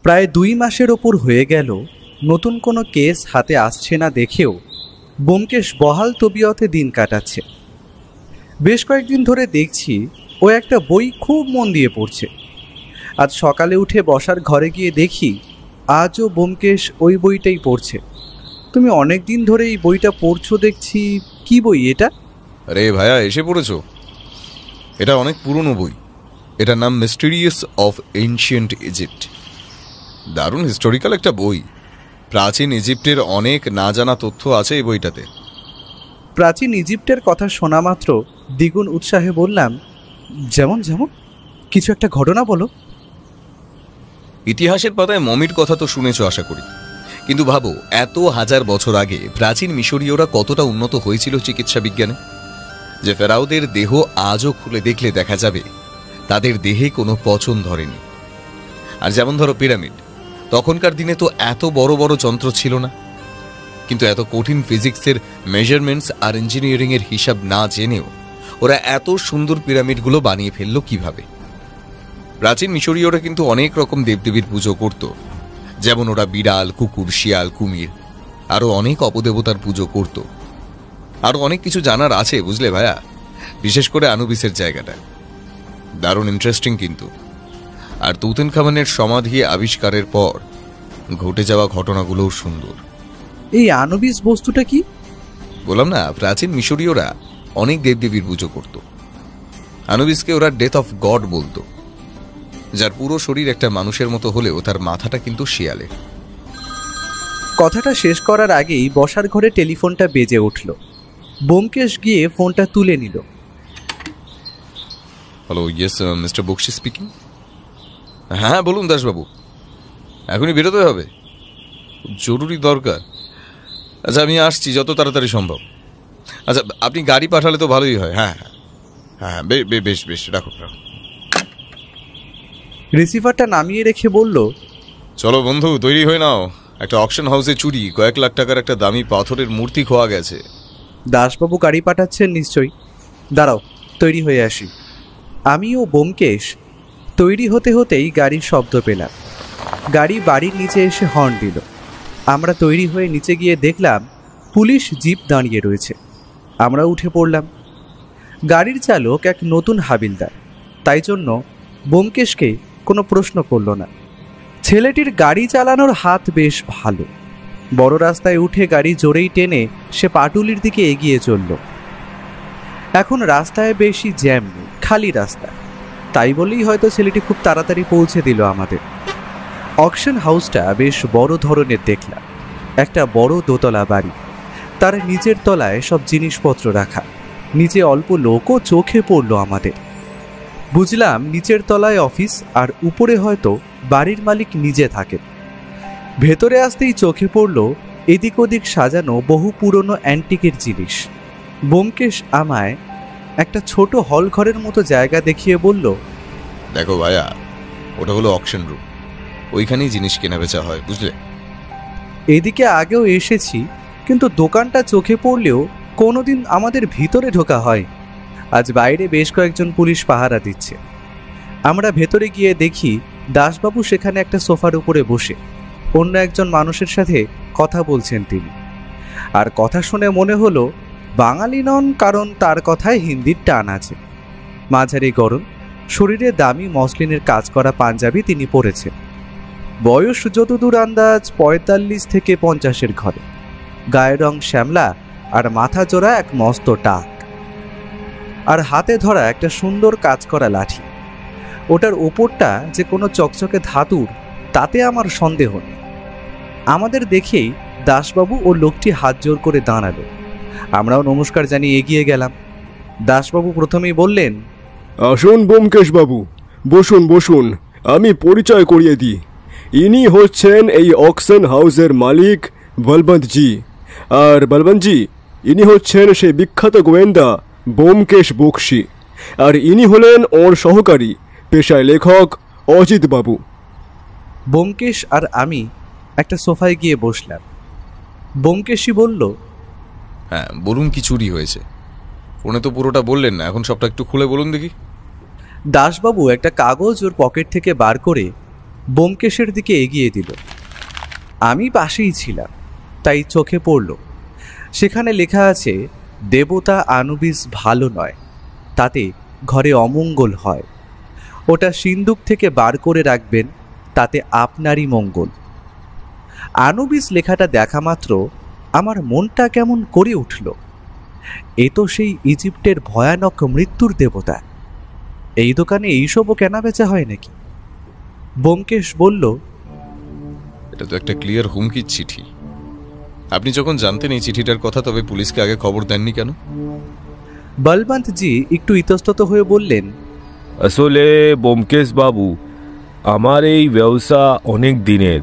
প্রায় 2 মাসের ওপর হয়ে গেল নতুন কোনো কেস হাতে আসছে না দেখেও ব্যোমকেশ বহাল তবিয়তে দিন কাটাচ্ছে। বেশ কয়েকদিন ধরে দেখছি ও একটা বই খুব মন দিয়ে পড়ছে। আজ সকালে উঠে বসার ঘরে গিয়ে দেখি আজও ব্যোমকেশ ওই বইটাই পড়ছে। তুমি অনেক দিন ধরে এই বইটা পড়ছো দেখছি, কি বই এটা? আরে ভাইয়া, এসে পড়েছো। এটা অনেক পুরনো বই। এটার নাম মিস্টেরিয়াস অফ এনশিয়েন্ট ইজিপ্ট। দারুণ হিস্টোরিক্যাল একটা বই। প্রাচীন ইজিপ্টের অনেক না জানা তথ্য আছে এই বইটাতে। প্রাচীন ইজিপ্টের কথা শোনা মাত্র দ্বিগুণ উৎসাহে বললাম, যেমন যেমন কিছু একটা ঘটনা বলো। ইতিহাসের পাতায় মমির কথা তো শুনেছ আশা করি, কিন্তু ভাবো এত হাজার বছর আগে প্রাচীন মিশরীয়রা কতটা উন্নত হয়েছিল চিকিৎসা বিজ্ঞানে, যে ফেরাওদের দেহ আজও খুলে দেখলে দেখা যাবে তাদের দেহে কোনো পচন ধরেনি। আর যেমন ধরো পিরামিড, তখনকার দিনে তো এত বড় বড় যন্ত্র ছিল না, কিন্তু এত কঠিন ফিজিক্সের মেজারমেন্টস আর ইঞ্জিনিয়ারিং এর হিসাব না জেনেও ওরা এত সুন্দর পিরামিডগুলো বানিয়ে ফেললো কিভাবে। প্রাচীন মিশরীয়রা কিন্তু অনেক রকম দেবদেবীর পুজো করত, যেমন ওরা বিড়াল, কুকুর, শিয়াল, কুমির আরো অনেক অপদেবতার পুজো করত। আরো অনেক কিছু জানার আছে বুঝলে ভাইয়া, বিশেষ করে আনুবিসের জায়গাটা দারুণ ইন্টারেস্টিং। কিন্তু আর তুতেনখামেনের সমাধি আবিষ্কারের পর ঘটে যাওয়া ঘটনাগুলোও সুন্দর। এই আনুবিস বস্তুটা কি? বললাম না, প্রাচীন মিশরীয়রা অনেক দেবদেবীর পুজো করত। আনুবিসকে ওরা ডেথ অফ গড বলতো, যার পুরো শরীর একটা মানুষের মতো হলেও তার মাথাটা কিন্তু শিয়ালের। কথাটা শেষ করার আগেই বসার ঘরে টেলিফোনটা বেজে উঠল। ব্যোমকেশ গিয়ে ফোনটা তুলে নিল। Hello, yes mister Bakshi speaking. হ্যাঁ বলুন দাসবাবু, এখনই বেরোতে হবে, জরুরি দরকার। আচ্ছা আমি আসছি যত তাড়াতাড়ি সম্ভব। আচ্ছা আপনি গাড়ি পাঠালে তো ভালোই হয়। হ্যাঁ হ্যাঁ হ্যাঁ, বেশ বেশ, রাখুন রাখুন। রিসিভারটা নামিয়ে রেখে বলল, চলো বন্ধু, তৈরি হয়ে নাও। একটা অকশন হাউসে চুরি, কয়েক লাখ টাকার একটা দামি পাথরের মূর্তি খোয়া গেছে। দাসবাবু গাড়ি পাঠাচ্ছেন নিশ্চয়ই, দাঁড়াও তৈরি হয়ে আসি। আমি ও ব্যোমকেশ তৈরি হতে হতেই গাড়ির শব্দ পেলাম। গাড়ি বাড়ির নিচে এসে হর্ন দিল। আমরা তৈরি হয়ে নিচে গিয়ে দেখলাম পুলিশ জিপ দাঁড়িয়ে রয়েছে। আমরা উঠে পড়লাম। গাড়ির চালক এক নতুন হাবিলদার, তাই জন্য ব্যোমকেশকে কোনো প্রশ্ন করল না। ছেলেটির গাড়ি চালানোর হাত বেশ ভালো। বড় রাস্তায় উঠে গাড়ি জোরেই টেনে সে পাটুলির দিকে এগিয়ে চলল। এখন রাস্তায় বেশি জ্যাম নেই, খালি রাস্তা, তাই বলেই হয়তো ছেলেটি খুব তাড়াতাড়ি পৌঁছে দিল আমাদের। অকশন হাউসটা বেশ বড় ধরনের দেখলাম। একটা বড় দোতলা বাড়ি, তার নিচের তলায় সব জিনিসপত্র রাখা। নিচে অল্প লোকও চোখে পড়ল আমাদের। বুঝলাম নিচের তলায় অফিস, আর উপরে হয়তো বাড়ির মালিক নিজে থাকেন। ভেতরে আসতেই চোখে পড়ল এদিক ওদিক সাজানো বহু পুরনো অ্যান্টিকের জিনিস। ব্যোমকেশ আমায় একটা ছোট হল ঘরের মতো জায়গা দেখিয়ে বলল, দেখো ভাইয়া, ওটা হলো অকশন রুম, ওইখানেই জিনিস কেনা বেচা হয় বুঝলে। এদিকে আগেও এসেছি, কিন্তু দোকানটা চোখে পড়লেও কোনোদিন আমাদের ভিতরে ঢোকা হয়। আজ বাইরে বেশ কয়েকজন পুলিশ পাহারা দিচ্ছে। আমরা ভেতরে গিয়ে দেখি দাসবাবু সেখানে একটা সোফার উপরে বসে অন্য একজন মানুষের সাথে কথা বলছেন তিনি। আর কথা শুনে মনে হলো বাঙালি নন, কারণ তার কথায় হিন্দির টান আছে। মাঝারি গরম, শরীরে দামি মসলিনের কাজ করা পাঞ্জাবি তিনি পরেছেন। বয়স যতদূর আন্দাজ 45 থেকে 50-এর ঘরে। গায়ের রং শ্যামলা, আর মাথা জোড়া এক মস্ত টাক, আর হাতে ধরা একটা সুন্দর কাজ করা লাঠি। ওটার ওপরটা যে কোনো চকচকে ধাতুর, তাতে আমার সন্দেহ নেই। আমাদের দেখেই দাসবাবু ও লোকটি হাত জোর করে দাঁড়ালো। আমরাও নমস্কার জানিয়ে এগিয়ে গেলাম। দাসবাবু প্রথমেই বললেন, আসুন ব্যোমকেশ বাবু, বসুন বসুন, আমি পরিচয় করিয়ে দিই। ইনি হচ্ছেন এই অকশন হাউসের মালিক বলবন্তজি। আর বলবন্তজি, ইনি হচ্ছেন সেই বিখ্যাত গোয়েন্দা ব্যোমকেশ বক্সি। আর ইনি হলেন ওর সহকারী, পেশায় লেখক অজিত বাবু। ব্যোমকেশ আর আমি একটা সোফায় গিয়ে বসলাম। ব্যোমকেশই বলল, হ্যাঁ বলুন, কি চুরি হয়েছে? ফোনে তো পুরোটা বললেন না, এখন সবটা একটু খুলে বলুন দেখি। দাসবাবু একটা কাগজ ওর পকেট থেকে বার করে ব্যোমকেশের দিকে এগিয়ে দিল। আমি পাশেই ছিলাম, তাই চোখে পড়ল সেখানে লেখা আছে, দেবতা আনুবিস ভালো নয়, তাতে ঘরে অমঙ্গল হয়। ওটা সিন্দুক থেকে বার করে রাখবেন, তাতে আপনারই মঙ্গল। আনুবিস লেখাটা দেখা মাত্র আমার মনটা কেমন করে উঠল। এ তো সেই ইজিপ্টের ভয়ানক মৃত্যুর দেবতা। এই দোকানে এইসবও কেনা বেচা হয় নাকি? ব্যোমকেশ বলল, এটা তো একটা ক্লিয়ার হুমকির চিঠি। আপনি যখন জানতেন এই চিঠিটার কথা, তবে পুলিশকে আগে খবর দেননি কেন? বলবন্তজি একটু ইতস্তত হয়ে বললেন, আসলে ব্যোমকেশ বাবু, আমার এই ব্যবসা অনেক দিনের,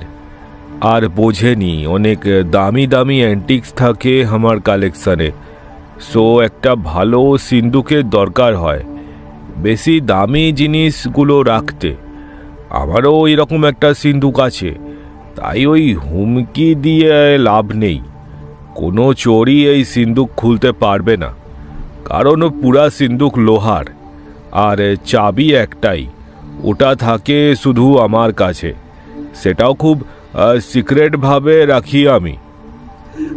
আর বোঝেনি অনেক দামি দামি অ্যান্টিক্স থাকে আমার কালেকশানে। সো একটা ভালো সিন্দুকের দরকার হয় বেশি দামি জিনিসগুলো রাখতে। আমারও এরকম একটা সিন্দুক আছে, তাই ওই হুমকি দিয়ে লাভ নেই। কোনো চোরই এই সিন্দুক খুলতে পারবে না, কারণ পুরা সিন্দুক লোহার, আর চাবি একটাই, ওটা থাকে শুধু আমার কাছে। সেটাও খুব সিক্রেটভাবে রাখি আমি।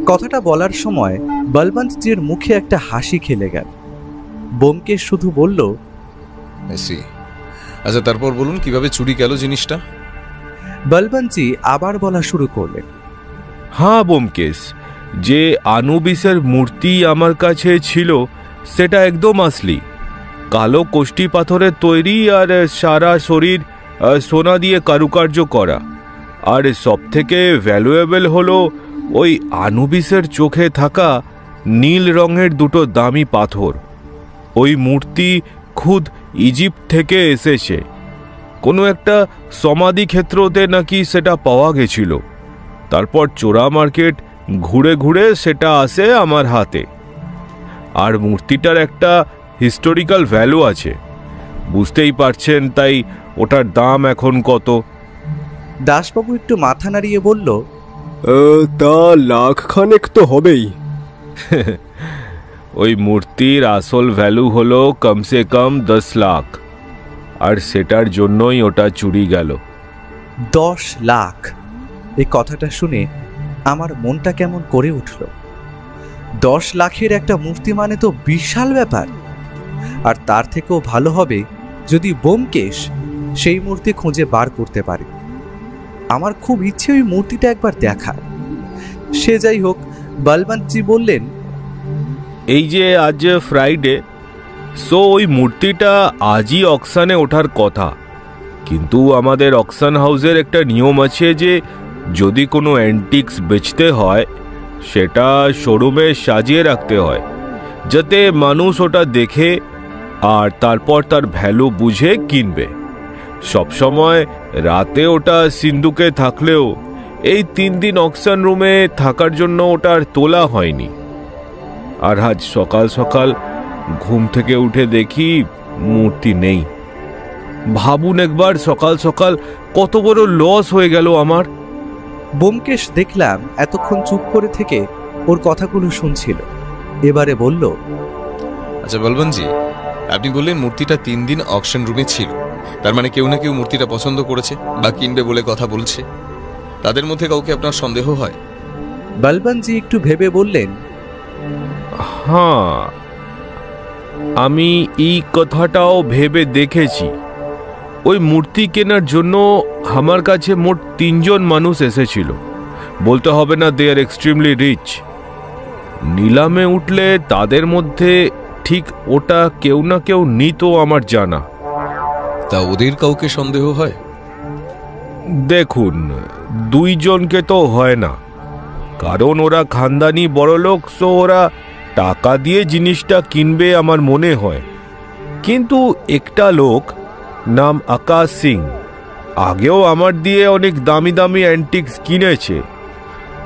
কথাটা বলার সময় বলবন্তজির মুখে একটা হাসি খেলে গেল। ব্যোমকেশ শুধু বলল, আচ্ছা, তারপর বলুন কিভাবে চুরি গেল জিনিসটা। বলবন্তজি আবার বলা শুরু করলেন, হ্যাঁ ব্যোমকেশ, যে আনুবিসের মূর্তি আমার কাছে ছিল সেটা একদম আসলি, কালো কোষ্টি পাথরের তৈরি, আর সারা শরীর সোনা দিয়ে কারুকার্য করা। আর সবথেকে ভ্যালুয়েবল হলো ওই আনুবিসের চোখে থাকা নীল রঙের দুটো দামি পাথর। ওই মূর্তি খুদ ইজিপ্ট থেকে এসেছে, কোনো একটা সমাধি ক্ষেত্রতে নাকি সেটা পাওয়া গেছিল। তারপর চোরা মার্কেট ঘুরে ঘুরে সেটা আসে আমার হাতে। আর মূর্তিটার একটা হিস্টোরিক্যাল ভ্যালু আছে, বুঝতেই পারছেন, তাই ওটার দাম এখন কত। দাসবাবু একটু মাথা নাড়িয়ে বলল, তা লাখখানেক তো হবেই। ওই মূর্তির আসল ভ্যালু হলো কমসে কম 10 লাখ, আর সেটার জন্যই ওটা চুরি গেল। 10 লাখ! এই কথাটা শুনে আমার মনটা কেমন করে উঠল। 10 লাখের একটা মূর্তি মানে তো বিশাল ব্যাপার। আর তার থেকেও ভালো হবে যদি ব্যোমকেশ সেই মূর্তি খুঁজে বার করতে পারে। আমার খুব ইচ্ছে ওই মূর্তিটা একবার দেখার। সে যাই হোক, বলবন্তজি বললেন, এই যে আজ ফ্রাইডে, সো ওই মূর্তিটা আজই অকশনে ওঠার কথা। কিন্তু আমাদের অকশন হাউসের একটা নিয়ম আছে যে যদি কোনো অ্যান্টিক্স বেচতে হয় সেটা শোরুমে সাজিয়ে রাখতে হয়, যাতে মানুষ ওটা দেখে আর তারপর তার ভ্যালু বুঝে কিনবে। সবসময় রাতে ওটা সিন্দুকে থাকলেও এই 3 দিন অকশন রুমে থাকার জন্য ওটার তোলা হয়নি। আর আজ সকাল সকাল ঘুম থেকে উঠে দেখি মূর্তি নেই। ভাবুন একবার, সকাল সকাল কত বড় লস হয়ে গেল আমার। ব্যোমকেশ দেখলাম এতক্ষণ চুপ করে থেকে ওর কথাগুলো শুনছিল। এবারে বলল, আচ্ছা বলবন্তজি, আপনি বললেন মূর্তিটা 3 দিন অকশন রুমে ছিল, তার মানে কেউ না কেউ মূর্তিটা পছন্দ করেছে বা কিনবে বলে কথা বলছে। তাদের মধ্যে কাউকে আপনার সন্দেহ হয়? বলবন্তজি একটু ভেবে বললেন, হ্যাঁ, আমি এই কথাটাও ভেবে দেখেছি। ওই মূর্তি কেনার জন্য আমার কাছে মোট 3 জন মানুষ এসেছিল। বলতে হবে না দে আর এক্সট্রিমলি রিচ। নিলামে উঠলে তাদের মধ্যে ঠিক ওটা কেউ না কেউ নিত আমার জানা। তা ওদের কাউকে সন্দেহ হয়? দেখুন, 2 জনকে তো হয় না, কারণ ওরা খানদানি বড়লোক, সো ওরা টাকা দিয়ে জিনিসটা কিনবে আমার মনে হয়। কিন্তু একটা লোক নাম আকাশ সিং আগেও আমার দিয়ে অনেক দামি দামি অ্যান্টিক্স কিনেছে,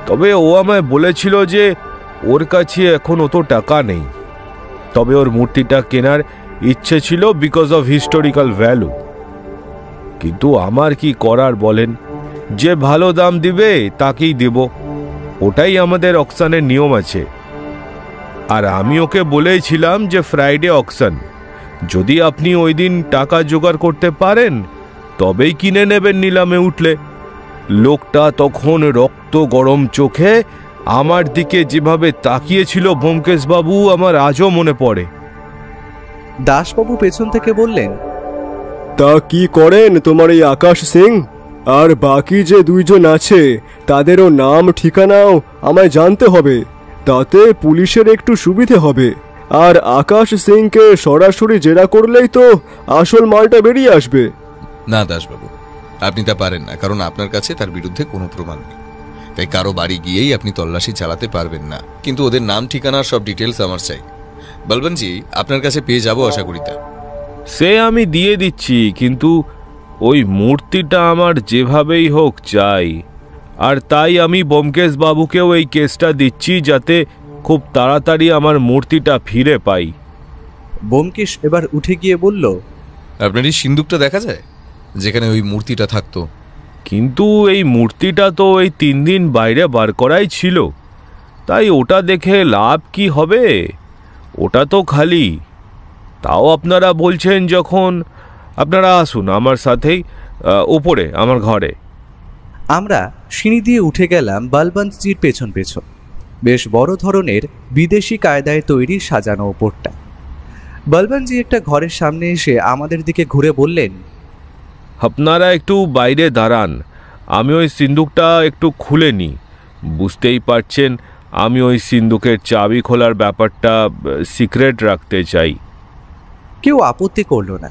তবে ও আমায় বলেছিল যে ওর কাছে এখন অত টাকা নেই, তবে ওর মূর্তিটা কেনার ইচ্ছে ছিল বিকজ অফ হিস্টোরিক্যাল ভ্যালু। কিন্তু আমার কি করার বলেন, যে ভালো দাম দিবে তাকেই দেব, ওটাই আমাদের অকশনের নিয়ম আছে। আর আমি ওকে বলেছিলাম যে ফ্রাইডে অকশন, যদি আপনি ওই দিন টাকা জোগাড় করতে পারেন তবেই কিনে নেবেন নিলামে উঠলে। লোকটা তখন রক্ত গরম চোখে আমার দিকে যেভাবে তাকিয়েছিল ব্যোমকেশবাবু, আমার আজও মনে পড়ে। দাসবাবু পেছন থেকে বললেন, তা কি করেন তোমার এই আকাশ সিং? আর বাকি যে দুইজন আছে তাদেরও নাম ঠিকানাও আমায় জানতে হবে, তাতে পুলিশের একটু সুবিধে হবে। আর আকাশ সিংকে সরাসরি জেরা করলেই তো আসল মালটা বেরিয়ে আসবে। না দাসবাবু, আপনি তা পারেন না, কারণ আপনার কাছে তার বিরুদ্ধে কোনো প্রমাণ নেই। তাই কারো বাড়ি গিয়েই আপনি তল্লাশি চালাতে পারবেন না। কিন্তু ওদের নাম ঠিকানার সব ডিটেলস আমার চাই। বলবনজি, আপনার কাছে পেয়ে যাবো আশা করি। তা সে আমি দিয়ে দিচ্ছি, কিন্তু ওই মূর্তিটা আমার যেভাবেই হোক চাই। আর তাই আমি ব্যোমকেশবাবুকেও এই কেসটা দিচ্ছি, যাতে খুব তাড়াতাড়ি আমার মূর্তিটা ফিরে পাই। ব্যোমকেশ এবার উঠে গিয়ে বলল, আপনার এই সিন্দুকটা দেখা যায় যেখানে ওই মূর্তিটা থাকতো? কিন্তু এই মূর্তিটা তো এই 3 দিন বাইরে বার করাই ছিল, তাই ওটা দেখে লাভ কি হবে? ওটা তো খালি। তাও আপনারা বলছেন যখন, আপনারা আসুন আমার সাথেই উপরে আমার ঘরে। আমরা সিঁড়ি দিয়ে উঠে গেলাম বলবন্তজির পেছন পেছন। বেশ বড় ধরনের বিদেশি কায়দায় তৈরি সাজানো ওপরটা। বলবন্তজি একটা ঘরের সামনে এসে আমাদের দিকে ঘুরে বললেন, আপনারা একটু বাইরে দাঁড়ান, আমি ওই সিন্দুকটা একটু খুলে নিই। বুঝতেই পারছেন, আমি ওই সিন্দুকের চাবি খোলার ব্যাপারটা সিক্রেট রাখতে চাই। কেউ আপত্তি করল না।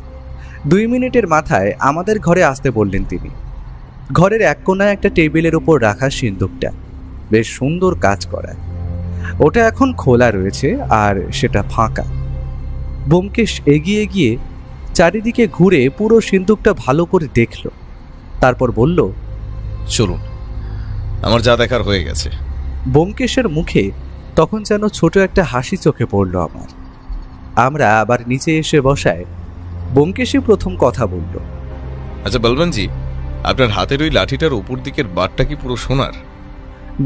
2 মিনিটের মাথায় আমাদের ঘরে আসতে বললেন তিনি। ঘরের এক কোণায় একটা টেবিলের উপর রাখা সিন্দুকটা বেশ সুন্দর কাজ করা। ওটা এখন খোলা রয়েছে আর সেটা ফাঁকা। ব্যোমকেশ এগিয়ে গিয়ে চারিদিকে ঘুরে পুরো সিন্দুকটা ভালো করে দেখল, তারপর বলল, চলুন, আমার যা দেখার হয়ে গেছে। ব্যোমকেশের মুখে তখন যেন ছোট একটা হাসি চোখে পড়ল আমার। আমরা আবার নিচে এসে বসায় ব্যোমকেশই প্রথম কথা বলল, আচ্ছা বলবনজি, আপনার হাতের ওই লাঠিটার উপর দিকের বারটা কি পুরো সোনার?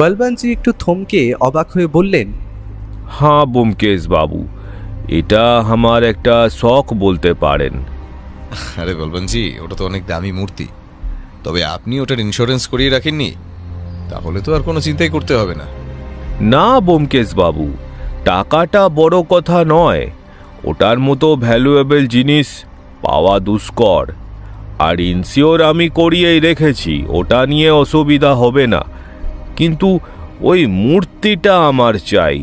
বলবন্তজি একটু থমকে অবাক হয়ে বললেন, হ্যাঁ ব্যোমকেশবাবু, এটা আমার একটা শখ বলতে পারেন। আরে বলবনজি, ওটা তো অনেক দামি মূর্তি। তবে আপনি ওটার ইন্স্যুরেন্স করিয়ে রাখেননি? তাহলে তো আর কোনো চিন্তাই করতে হবে না। না ব্যোমকেশবাবু, টাকাটা বড় কথা নয়। ওটার মতো ভ্যালুয়েবল জিনিস পাওয়া দুষ্কর। আর ইনসিওর আমি করিয়েই রেখেছি, ওটা নিয়ে অসুবিধা হবে না। কিন্তু ওই মূর্তিটা আমার চাই।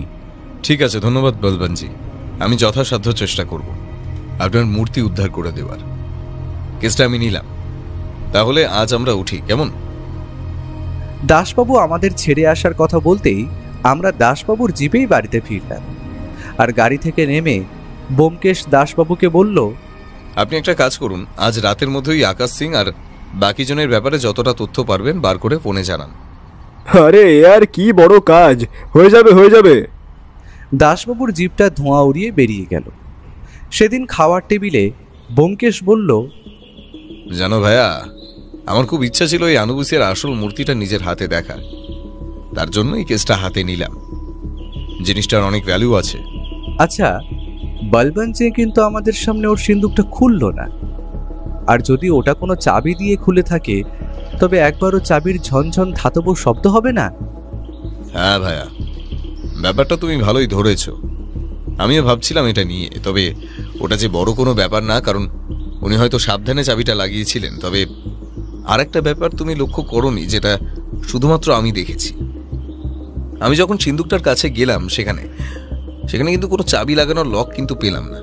ঠিক আছে, ধন্যবাদ বলবনজি। আমি যথাসাধ্য চেষ্টা করব আপনার মূর্তি উদ্ধার করে দেওয়ার। কেসটা আমি নিলাম। তাহলে আজ আমরা উঠি, কেমন? দাসবাবু আমাদের ছেড়ে আসার কথা বলতেই আমরা দাসবাবুর জিপেই বাড়িতে ফিরলাম। আর গাড়ি থেকে নেমে ব্যোমকেশ দাসবাবুকে বলল, আপনি একটা কাজ করুন, আজ রাতের মধ্যেই আকাশ সিং আর বাকি জনের ব্যাপারে যতটা তথ্য পারবেন বার করে ফোনে জানান। আরে আর কি বড় কাজ, হয়ে যাবে হয়ে যাবে। দাসবাবুর জিপটা ধোঁয়া উড়িয়ে বেরিয়ে গেল। সেদিন খাওয়ার টেবিলে ব্যোমকেশ বলল, জানো ভাইয়া, আমার খুব ইচ্ছা ছিল এই আনুবিসের আসল মূর্তিটা নিজের হাতে দেখার। তার জন্য এই কেসটা হাতে নিলাম। জিনিসটার অনেক ভ্যালু আছে। আচ্ছা, বলবন্তজি কিন্তু আমাদের সামনে ওর সিন্দুকটা খুলল না। আর যদি ওটা কোনো চাবি দিয়ে খুলে থাকে, তবে একবারও চাবির ঝনঝন ধাতব শব্দ হবে না? হ্যাঁ ভাইয়া, ব্যাপারটা তুমি ভালোই ধরেছ। আমিও ভাবছিলাম এটা নিয়ে, তবে ওটা যে বড় কোনো ব্যাপার না, কারণ উনি হয়তো সাবধানে চাবিটা লাগিয়েছিলেন। তবে আর একটা ব্যাপার তুমি লক্ষ্য করোনি, যেটা শুধুমাত্র আমি দেখেছি। আমি যখন সিন্দুকটার কাছে গেলাম, সেখানে কিন্তু কোনো চাবি লাগানোর লক কিন্তু পেলাম না।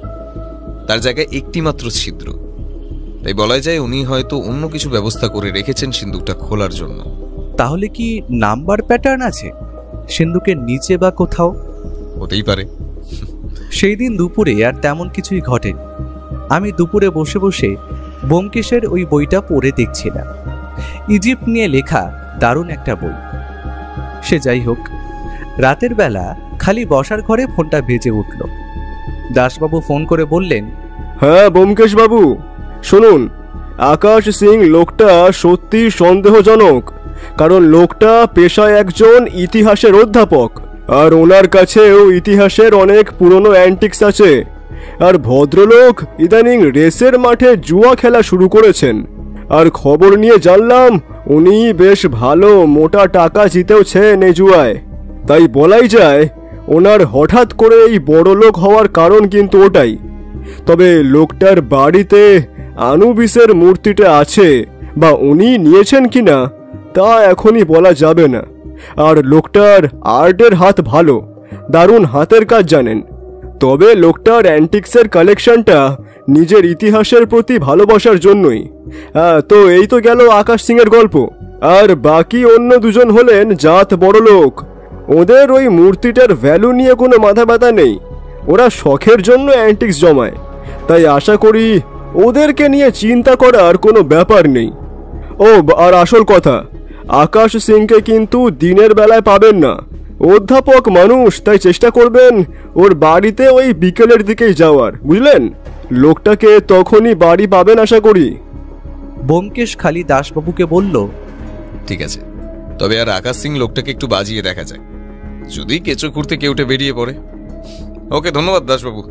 তার জায়গায় একটি মাত্র ছিদ্র। তাই বলা যায় উনি হয়তো অন্য কিছু ব্যবস্থা করে রেখেছেন সিন্দুকটা খোলার জন্য। তাহলে কি নাম্বার প্যাটার্ন আছে সিন্দুকের নিচে বা কোথাও? হতেই পারে। সেই দিন দুপুরে আর তেমন কিছুই ঘটেনি। আমি দুপুরে বসে বসে ব্যোমকেশের ওই বইটা পড়ে দেখছিলাম। ইজিপ্ট নিয়ে লেখা দারুণ একটা বই। সে যাই হোক, রাতের বেলা খালি বসার ঘরে ফোনটা বেজে উঠল। দাসবাবু ফোন করে বললেন, হ্যাঁ ব্যোমকেশ বাবু, শুনুন, আকাশ সিং লোকটা সত্যি সন্দেহজনক। কারণ লোকটা পেশায় একজন ইতিহাসের অধ্যাপক, আর ওনার কাছেও ইতিহাসের অনেক পুরনো অ্যান্টিক্স আছে। আর ভদ্রলোক ইদানিং রেসের মাঠে জুয়া খেলা শুরু করেছেন। আর খবর নিয়ে জানলাম উনি বেশ ভালো মোটা টাকা জিতেওছেন এই জুয়ায়। তাই বলাই যায় ওনার হঠাৎ করে এই বড়লোক হওয়ার কারণ কিন্তু ওটাই। তবে লোকটার বাড়িতে আনুবিসের মূর্তিটা আছে বা উনি নিয়েছেন কিনা তা এখনই বলা যাবে না। আর লোকটার আর্টের হাত ভালো, দারুণ হাতের কাজ জানেন। তবে লোকটার অ্যান্টিক্সের কালেকশনটা নিজের ইতিহাসের প্রতি ভালোবাসার জন্যই। তো এই তো গেল আকাশ সিংয়ের গল্প। আর বাকি অন্য দুজন হলেন জাত বড়লোক। ওদের ওই মূর্তিটার ভ্যালু নিয়ে কোনো মাথা ব্যথা নেই, ওরা শখের জন্য অ্যান্টিক্স জমায়। তাই আশা করি ওদেরকে নিয়ে চিন্তা করার কোনো ব্যাপার নেই। ও আর আসল কথা, আকাশ সিংকে কিন্তু দিনের বেলায় পাবেন না, অধ্যাপক মানুষ, তাই চেষ্টা করবেন ওর বাড়িতে ওই বিকেলের দিকেই যাওয়ার, বুঝলেন? লোকটাকে তখনই বাড়ি পাবেন আশা করি। ব্যোমকেশ খালি দাসবাবুকে বলল, ঠিক আছে, তবে আর আকাশ সিং লোকটাকে একটু বাজিয়ে দেখা যায়, যদি কেঁচো খুঁড়তে কেউটে বেরিয়ে পড়ে। ওকে, ধন্যবাদ দাসবাবু।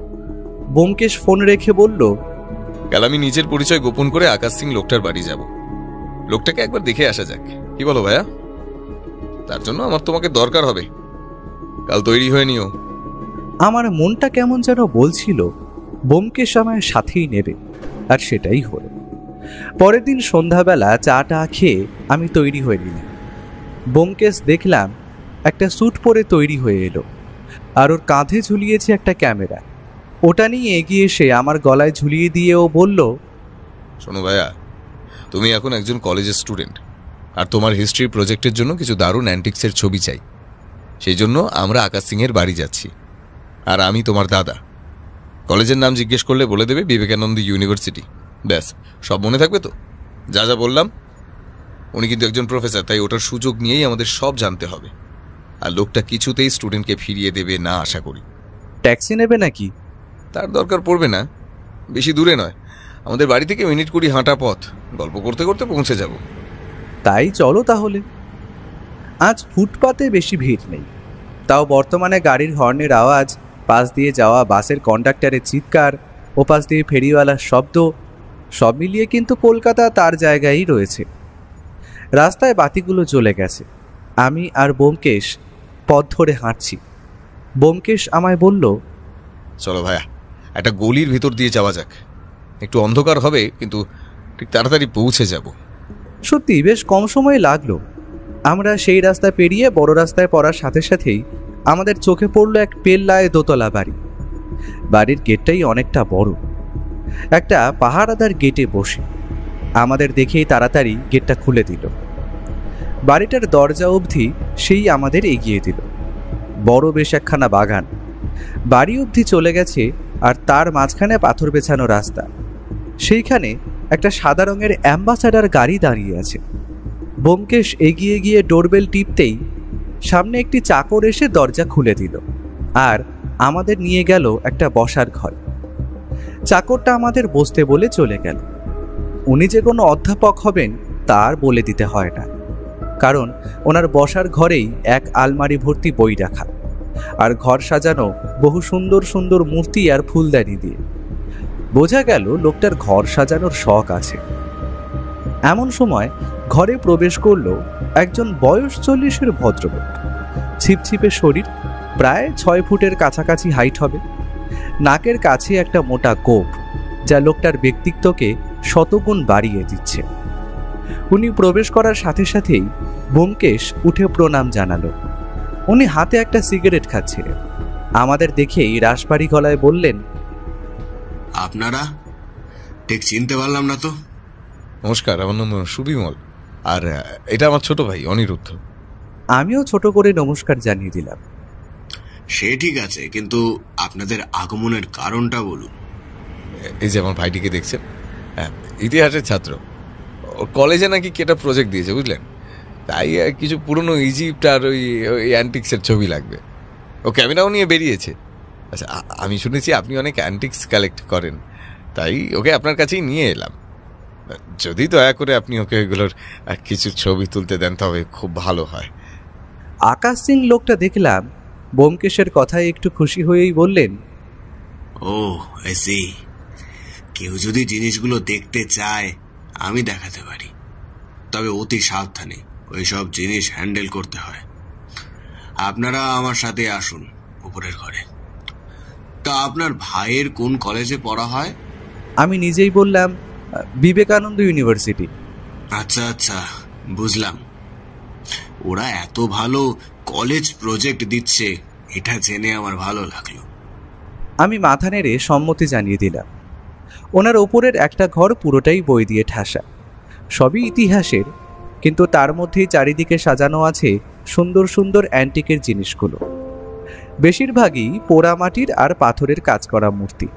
ব্যোমকেশ ফোন রেখে বলল, কাল আমি নিজের পরিচয় গোপন করে আকাশ সিং লোকটার বাড়ি যাব। লোকটাকে একবার দেখে আসা যাক, কি বলো ভাইয়া? তার জন্য আমার তোমাকে দরকার হবে, কাল তৈরি হয়ে নিও। আমার মনটা কেমন যেন বলছিল ব্যোমকেশ আমায় সাথেই নেবে, আর সেটাই হলো। পরের দিন সন্ধ্যাবেলা চাটা খেয়ে আমি তৈরি হয়ে নিলাম। ব্যোমকেশ দেখলাম একটা স্যুট পরে তৈরি হয়ে এলো, আর ওর কাঁধে ঝুলিয়েছে একটা ক্যামেরা। ওটা নিয়ে এগিয়ে এসে আমার গলায় ঝুলিয়ে দিয়ে ও বলল, শোনো ভাইয়া, তুমি এখন একজন কলেজের স্টুডেন্ট, আর তোমার হিস্ট্রি প্রজেক্টের জন্য কিছু দারুণ অ্যান্টিক্সের ছবি চাই। সেই জন্য আমরা আকাশ সিংয়ের বাড়ি যাচ্ছি, আর আমি তোমার দাদা। কলেজের নাম জিজ্ঞেস করলে বলে দেবে বিবেকানন্দ ইউনিভার্সিটি। ব্যাস, সব মনে থাকবে তো? যা যা বললাম। উনি কিন্তু একজন প্রফেসর, তাই ওটার সুযোগ নিয়েই আমাদের সব জানতে হবে। আর লোকটা কিছুতেই স্টুডেন্টকে ফিরিয়ে দেবে না আশা করি। ট্যাক্সি নেবে নাকি? তার দরকার পড়বে না, বেশি দূরে নয়, আমাদের বাড়ি থেকে মিনিট 20 হাঁটা পথ, গল্প করতে করতে পৌঁছে যাব। তাই চলো তাহলে। আজ ফুটপাতে বেশি ভিড় নেই, তাও বর্তমানে গাড়ির হর্নের আওয়াজ, পাশ দিয়ে যাওয়া বাসের কন্ডাক্টরের চিৎকার, ওপাশ দিয়ে ফেরিওয়ালার শব্দ, সব মিলিয়ে কিন্তু কলকাতা তার জায়গায় রয়েছে। রাস্তায় বাতিগুলো জ্বলে গেছে। আমি আর ব্যোমকেশ পথ ধরে হাঁটছি। ব্যোমকেশ আমায় বলল, চলো ভাইয়া, একটা গলির ভিতর দিয়ে যাওয়া যাক। একটু অন্ধকার হবে, কিন্তু ঠিক তাড়াতাড়ি পৌঁছে যাব। সত্যি বেশ কম সময় লাগলো। আমরা সেই রাস্তা পেরিয়ে বড় রাস্তায় পড়ার সাথে সাথেই আমাদের চোখে পড়লো এক পেল্লায় দোতলা বাড়ি। বাড়ির গেটটাই অনেকটা বড়। একটা পাহারাদার গেটে বসে আমাদের দেখেই তাড়াতাড়ি গেটটা খুলে দিল। বাড়িটার দরজা অবধি সেই আমাদের এগিয়ে দিল। বড় বেশ একখানা বাগান, বাড়ি অবধি চলে গেছে, আর তার মাঝখানে পাথর বেছানো রাস্তা। সেইখানে একটা সাদা রঙের অ্যাম্বাসাডার গাড়ি দাঁড়িয়ে আছে। ব্যোমকেশ এগিয়ে গিয়ে ডোরবেল টিপতেই সামনে একটি চাকর এসে দরজা খুলে দিল, আর আমাদের নিয়ে গেল একটা বসার ঘর। চাকরটা আমাদের বসতে বলে চলে গেল। উনি যে কোনো অধ্যাপক হবেন তার বলে দিতে হয় না, কারণ ওনার বসার ঘরেই এক আলমারি ভর্তি বই রাখা, আর ঘর সাজানো বহু সুন্দর সুন্দর মূর্তি আর ফুলদানি দিয়ে। বোঝা গেল লোকটার ঘর সাজানোর শখ আছে। এমন সময় ঘরে প্রবেশ করল একজন বয়স 40-এর ভদ্রলোক। ছিপছিপে শরীর, প্রায় 6 ফুটের কাছাকাছি হাইট হবে। নাকের কাছে একটা মোটা গোঁফ, যা লোকটার ব্যক্তিত্বকে শতগুণ বাড়িয়ে দিচ্ছে। উনি প্রবেশ করার সাথে সাথেই ব্যোমকেশ উঠে প্রণাম জানালো। উনি হাতে একটা সিগারেট খাচ্ছিলেন। আমাদের দেখেই রাশবাড়ি গলায় বললেন, আপনারা? ঠিক চিনতে পারলাম না তো। নমস্কার, আমার নাম সুবিমল, আর এটা আমার ছোট ভাই অনিরুদ্ধ। আমিও ছোট করে নমস্কার জানিয়ে দিলাম। সে ঠিক আছে, কিন্তু আপনাদের আগমনের কারণটা বলুন। এই যে আমার ভাইটিকে দেখছেন, হ্যাঁ, ইতিহাসের ছাত্র। ওর কলেজে নাকি কেটা প্রজেক্ট দিয়েছে, বুঝলেন? তাই কিছু পুরনো ইজিপ্ট আর ওই অ্যান্টিক্সের ছবি লাগবে। ও ক্যামেরাও নিয়ে বেরিয়েছে। আচ্ছা, আমি শুনেছি আপনি অনেক অ্যান্টিক্স কালেক্ট করেন, তাই ওকে আপনার কাছেই নিয়ে এলাম। যদি দয়া করে আপনি ওকে এগুলোর কিছু ছবি তুলতে দেন তবে খুব ভালো হয়। আকাশ সিং লোকটা দেখলাম ব্যোমকেশের কথায় একটু খুশি হয়েই বললেন, ও আই সি। কেউ যদি জিনিসগুলো দেখতে চায় আমি দেখাতে পারি, তবে অতি সাবধানে ওইসব জিনিস হ্যান্ডেল করতে হয়। আপনারা আমার সাথে আসুন উপরের ঘরে। তা আপনার ভাইয়ের কোন কলেজে পড়া হয়? আমি নিজেই বললাম, বিবেকানন্দ ইউনিভার্সিটি। আচ্ছা আচ্ছা, বুঝলাম। ওরা এত ভালো কলেজ প্রজেক্ট দিচ্ছে, এটা জেনে আমার ভালো লাগলো। আমি মাথা নেড়ে সম্মতি জানিয়ে দিলাম। ওনার ওপরের একটা ঘর পুরোটাই বই দিয়ে ঠাসা, সবই ইতিহাসের, কিন্তু তার মধ্যেই চারিদিকে সাজানো আছে সুন্দর সুন্দর অ্যান্টিকের জিনিসগুলো। বেশিরভাগই পোড়ামাটির আর পাথরের কাজ করা মূর্তি।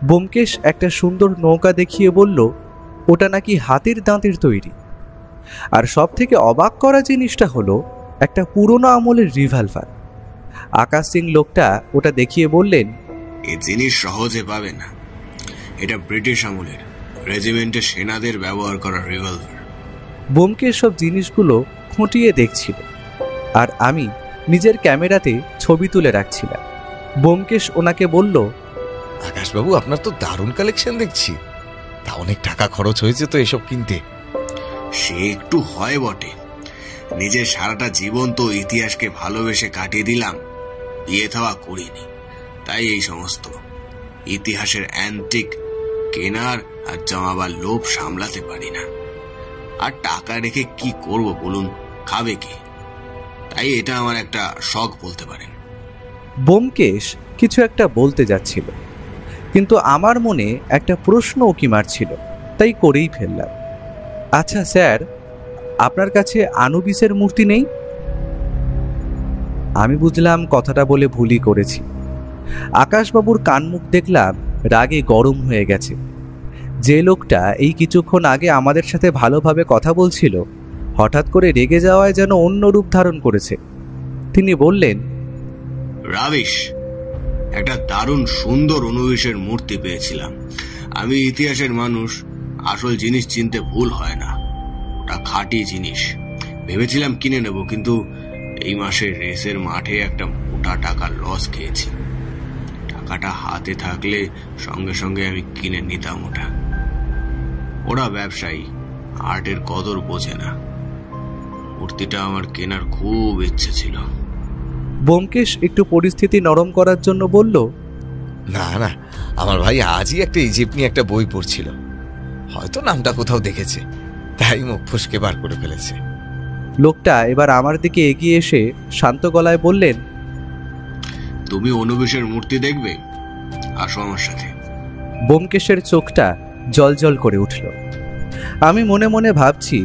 ব্যোমকেশ একটা সুন্দর নৌকা দেখিয়ে বলল, ওটা নাকি হাতির দাঁতের তৈরি। আর সব থেকে অবাক করা জিনিসটা হলো একটা পুরনো আমলের রিভলভার। আকাশ সিং লোকটা ওটা দেখিয়ে বললেন, এই জিনিস সহজে পাবে না, এটা ব্রিটিশ আমলের রেজিমেন্টের সেনাদের ব্যবহার করা রিভলভার। ব্যোমকেশ সব জিনিসগুলো খুঁটিয়ে দেখছিল, আর আমি নিজের ক্যামেরাতে ছবি তুলে রাখছিলাম। ব্যোমকেশ ওনাকে বলল, আকাশবাবু, আপনার তো দারুণ কালেকশন দেখছি। তা অনেক টাকা খরচ হয়েছে তো এসব কিনতে। সে একটু হয় বটে, নিজের সারাটা জীবন তো ইতিহাসকে ভালোবেসে কাটিয়ে দিলাম, বিয়ে থাওয়া করিনি, তাই এই সমস্ত ইতিহাসের অ্যান্টিক কেনার আর জমাবার লোভ সামলাতে পারি না। আর টাকা রেখে কি করব বলুন, খাবে কে? তাই এটা আমার একটা শখ বলতে পারেন। ব্যোমকেশ কিছু একটা বলতে যাচ্ছিল, কিন্তু আমার মনে একটা প্রশ্ন উকি মারছিল, তাই করেই ফেললাম। আচ্ছা স্যার, আপনার কাছে আনুবিসের মূর্তি নেই? আমি বুঝলাম কথাটা বলে ভুলই করেছি। আকাশবাবুর কানমুখ দেখলাম রাগে গরম হয়ে গেছে। যে লোকটা এই কিছুক্ষণ আগে আমাদের সাথে ভালোভাবে কথা বলছিল, হঠাৎ করে রেগে যাওয়ায় যেন অন্য রূপ ধারণ করেছে। তিনি বললেন, রাবিশ, একটা দারুণ সুন্দর অনুবিশের মূর্তি পেয়েছিলাম। আমি ইতিহাসের মানুষ, আসল জিনিস চিনতে ভুল হয় না। ওটা খাঁটি জিনিস, ভেবেছিলাম কিনে নেব, কিন্তু এই মাসের রেসের মাঠে একটা মোটা টাকা লস খেয়েছি। টাকাটা হাতে থাকলে সঙ্গে সঙ্গে আমি কিনে নিতাম ওটা। ওরা ব্যবসায়ী, আর্টের কদর বোঝে না। মূর্তিটা আমার কেনার খুব ইচ্ছে ছিল। ব্যোমকেশ একটু পরিস্থিতি নরম করার জন্য বলল, না না, আমার ভাই আজই একটা ইজিপ্ট নিয়ে একটা বই পড়ছিল, হয়তো নামটা কোথাও দেখেছে, তাই মুখ ফসকে বার করে ফেলেছে। লোকটা এবার আমার দিকে এগিয়ে এসে শান্ত গলায় বললেন, তুমি অনুবিশের মূর্তি দেখবে, আসো আমার সাথে। ব্যোমকেশের চোখটা জলজল করে উঠল। আমি মনে মনে ভাবছি,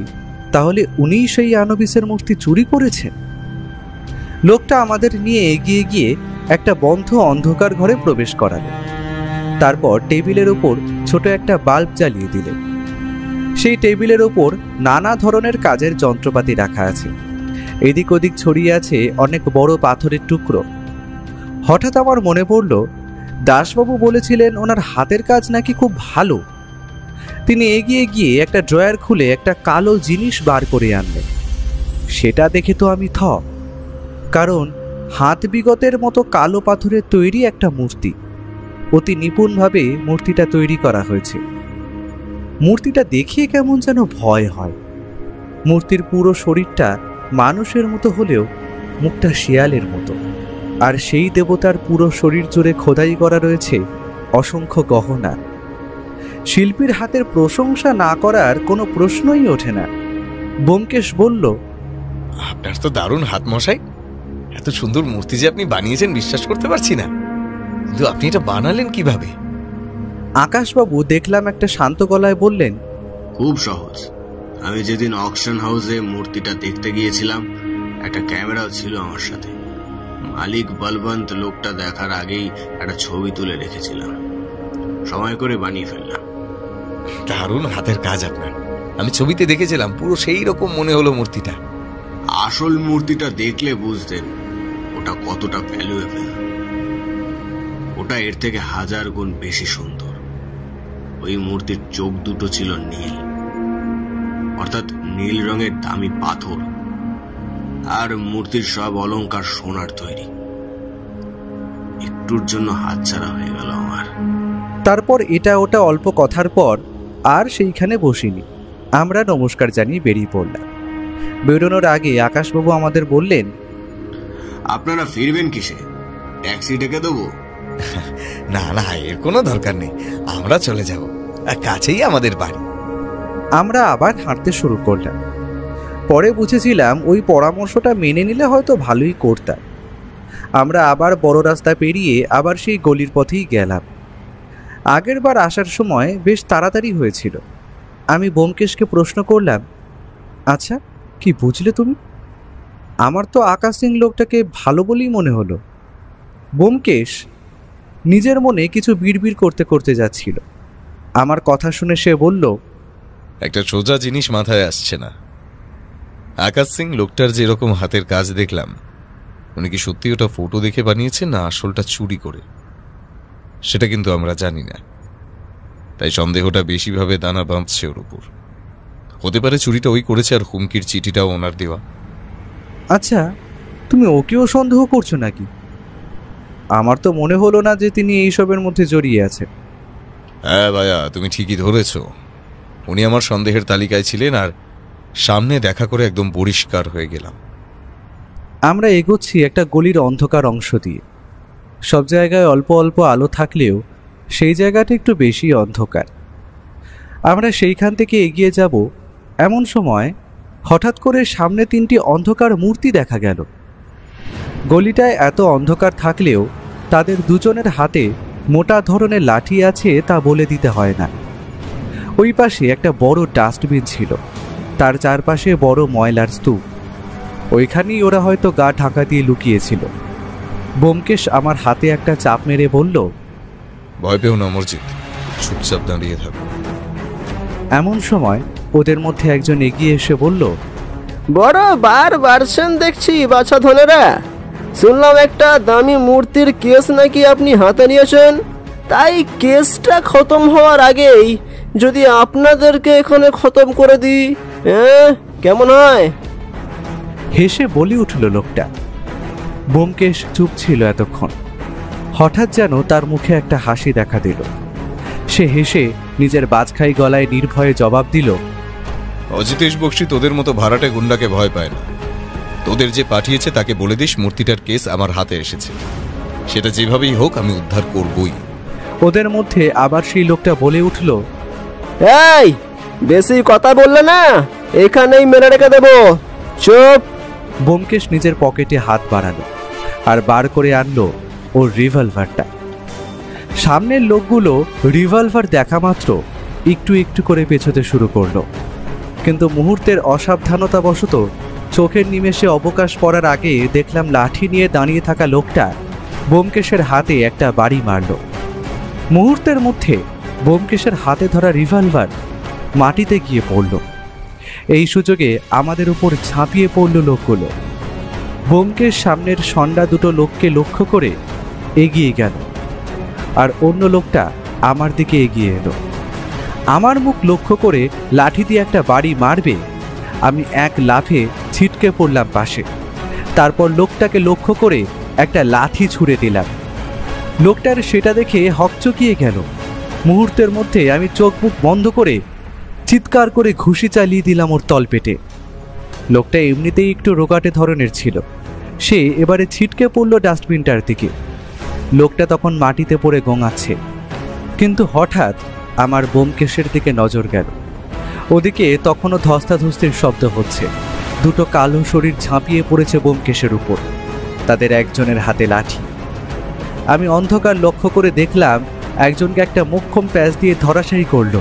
তাহলে উনিই সেই আনুবিসের মূর্তি চুরি করেছেন। লোকটা আমাদের নিয়ে এগিয়ে গিয়ে একটা বন্ধ অন্ধকার ঘরে প্রবেশ করালেন। তারপর টেবিলের ওপর ছোট একটা বাল্ব জ্বালিয়ে দিলেন। সেই টেবিলের ওপর নানা ধরনের কাজের যন্ত্রপাতি রাখা আছে। এদিক ওদিক ছড়িয়ে আছে অনেক বড় পাথরের টুকরো। হঠাৎ আমার মনে পড়ল, দাসবাবু বলেছিলেন ওনার হাতের কাজ নাকি খুব ভালো। তিনি এগিয়ে গিয়ে একটা ড্রয়ার খুলে একটা কালো জিনিস বার করে আনলেন। সেটা দেখে তো আমি থ, কারণ হাত বিগতের মতো কালো পাথরের তৈরি একটা মূর্তি। অতি নিপুণভাবে মূর্তিটা তৈরি করা হয়েছে। মূর্তিটা দেখিয়ে কেমন যেন ভয় হয়। মূর্তির পুরো শরীরটা মানুষের মতো হলেও মুখটা শিয়ালের মতো। আর সেই দেবতার পুরো শরীর জুড়ে খোদাই করা রয়েছে অসংখ্য গহনা। শিল্পীর হাতের প্রশংসা না করার কোনো প্রশ্নই ওঠে না। ব্যোমকেশ বলল, আপনার তো দারুণ হাত মশাই, এত সুন্দর মূর্তি যে আপনি বানিয়েছেন বিশ্বাস করতে পারছি না, কিন্তু আপনি এটা বানালেন কিভাবে? আকাশবাবু দেখলাম একটা শান্ত গলায় বললেন, খুব সহজ। আমি যেদিন অকশন হাউসে মূর্তিটা দেখতে গিয়েছিলাম, একটা ক্যামেরাও ছিল আমার সাথে। মালিক বলবন্ত লোকটা দেখার আগেই একটা ছবি তুলে রেখেছিলাম, সময় করে বানিয়ে ফেললাম। দারুণ হাতের কাজ আপনার, আমি ছবিতে দেখেছিলাম, পুরো সেই রকম মনে হলো মূর্তিটা। আসল মূর্তিটা দেখলে বুঝতেন ওটা কতটা ভ্যালুয়েবল। ওটা এর থেকে 1000 গুণ বেশি সুন্দর। ওই মূর্তির চোখ দুটো ছিল নীল, অর্থাৎ নীল রঙের দামি পাথর, আর মূর্তির সব অলংকার সোনার তৈরি। একটুর জন্য হাতছাড়া হয়ে গেল আমার। তারপর এটা ওটা অল্প কথার পর আর সেইখানে বসিনি। আমরা নমস্কার জানিয়ে বেরিয়ে পড়লাম। বেরোনোর আগে আকাশবাবু আমাদের বললেন, আপনারা ফিরবেন কিসে? ট্যাক্সি ডেকে দেবো? না না, এর কোনো দরকার নেই, আমরা চলে যাব, কাছেই আমাদের বাড়ি। আমরা আবার হাঁটতে শুরু করলাম। পরে বুঝেছিলাম ওই পরামর্শটা মেনে নিলে হয়তো ভালোই করতাম। আমরা আবার বড় রাস্তা পেরিয়ে আবার সেই গলির পথেই গেলাম। আগের বার আসার সময় বেশ তাড়াতাড়ি হয়েছিল। আমি ব্যোমকেশকে প্রশ্ন করলাম, আচ্ছা কি বুঝলে তুমি? আমার তো আকাশ সিং লোকটাকে ভালো বলেই মনে হলো। ব্যোমকেশ নিজের মনে কিছু বিড়বিড় করতে করতে যাচ্ছিল। আমার কথা শুনে সে বলল, একটা সোজা জিনিস মাথায় আসছে না। আকাশ সিং লোকটার যেরকম হাতের কাজ দেখলাম, উনি কি সত্যি ওটা ফটো দেখে বানিয়েছেন না আসলটা চুরি করে, সেটা কিন্তু আমরা জানি না। তাই সন্দেহটা বেশিভাবে দানা বাঁধছে ওর উপর। হতে পারে চুরিটা ওই করেছে আর হুমকির চিঠিটাও ওনার দেওয়া। আচ্ছা তুমি ওকেও সন্দেহ করছো নাকি? আমার তো মনে হলো না যে তিনি এইসবের মধ্যে জড়িয়ে আছেন। হ্যাঁ ভাইয়া, তুমি ঠিকই ধরেছ। উনি আমার সন্দেহের তালিকায় ছিলেন, আর সামনে দেখা করে একদম পরিষ্কার হয়ে গেলাম। আমরা এগোচ্ছি একটা গলির অন্ধকার অংশ দিয়ে। সব জায়গায় অল্প অল্প আলো থাকলেও সেই জায়গাটা একটু বেশি অন্ধকার। আমরা সেইখান থেকে এগিয়ে যাব এমন সময় হঠাৎ করে সামনে 3টি অন্ধকার মূর্তি দেখা গেল। গলিটায় এত অন্ধকার থাকলেও তাদের দুজনের হাতে মোটা ধরনের লাঠি আছে তা বলে দিতে হয় না। ওই পাশে একটা বড় ডাস্টবিন ছিল, তার চারপাশে বড় ময়লার স্তূপ। ওইখানেই ওরা হয়তো গা ঢাকা দিয়ে লুকিয়েছিল। ব্যোমকেশ আমার হাতে একটা চাপ মেরে বলল, ভয় পেও না অমরজিৎ, চুপচাপ দাঁড়িয়ে থাকো। এমন সময় ওদের মধ্যে একজন এগিয়ে এসে বলল, বড় বার বাড়ছেন দেখছি বাছা ধনেরা। শুনলাম একটা দামি মূর্তির কেস নাকি আপনি হাতে নিয়েছেন। তাই কেসটা খতম হওয়ার আগেই যদি আপনাদেরকে এখানে খতম করে দিই, কেমন হয়? হেসে বলে উঠল লোকটা। ব্যোমকেশ চুপ ছিল এতক্ষণ। হঠাৎ যেন তার মুখে একটা হাসি দেখা দিল। সে হেসে নিজের বাজখাই গলায় নির্ভয়ে জবাব দিল, অজিতেশ বক্সি তোদের মতো ভাড়াটে গুন্ডাকে ভয় পায় না। তোদের যে পাঠিয়েছে তাকে বলে দিস মূর্তিটার কেস আমার হাতে এসেছে, সেটা যেভাবেই হোক আমি উদ্ধার করবই। ওদের মধ্যে আবার সেই লোকটা বলে উঠল, এই বেশি কথা বললে না এখানেই মেরে রেখে দেবো, চুপ। ব্যোমকেশ নিজের পকেটে হাত বাড়ালো আর বার করে আনলো ওর রিভলভারটা। সামনের লোকগুলো রিভলভার দেখা মাত্র একটু একটু করে পেছোতে শুরু করলো, কিন্তু মুহূর্তের অসাবধানতাবশত চোখের নিমেষে অবকাশ পড়ার আগে দেখলাম লাঠি নিয়ে দাঁড়িয়ে থাকা লোকটা ব্যোমকেশের হাতে একটা বাড়ি মারল। মুহূর্তের মধ্যে ব্যোমকেশের হাতে ধরা রিভলভার মাটিতে গিয়ে পড়ল। এই সুযোগে আমাদের উপর ঝাঁপিয়ে পড়ল লোকগুলো। ব্যোমকেশ সামনের সন্ডা দুটো লোককে লক্ষ্য করে এগিয়ে গেল, আর অন্য লোকটা আমার দিকে এগিয়ে এলো। আমার মুখ লক্ষ্য করে লাঠি দিয়ে একটা বাড়ি মারবে, আমি এক লাফে ছিটকে পড়লাম পাশে। তারপর লোকটাকে লক্ষ্য করে একটা লাঠি ছুঁড়ে দিলাম। লোকটার সেটা দেখে হকচকিয়ে গেল। মুহূর্তের মধ্যে আমি চোখ মুখ বন্ধ করে চিৎকার করে ঘুষি চালিয়ে দিলাম ওর তলপেটে। লোকটা এমনিতেই একটু রোগাটে ধরনের ছিল। সে এবারে ছিটকে পড়ল ডাস্টবিনটার দিকে। লোকটা তখন মাটিতে পড়ে গোঙাচ্ছে, কিন্তু হঠাৎ আমার ব্যোমকেশের দিকে নজর গেল। ওদিকে তখনও ধস্তাধস্তির শব্দ হচ্ছে। দুটো কালো শরীর ঝাঁপিয়ে পড়েছে ব্যোমকেশের উপর, তাদের একজনের হাতে লাঠি। আমি অন্ধকার লক্ষ্য করে দেখলাম একজনকে একটা মোক্ষম প্যাঁচ দিয়ে ধরাশায়ী করলো,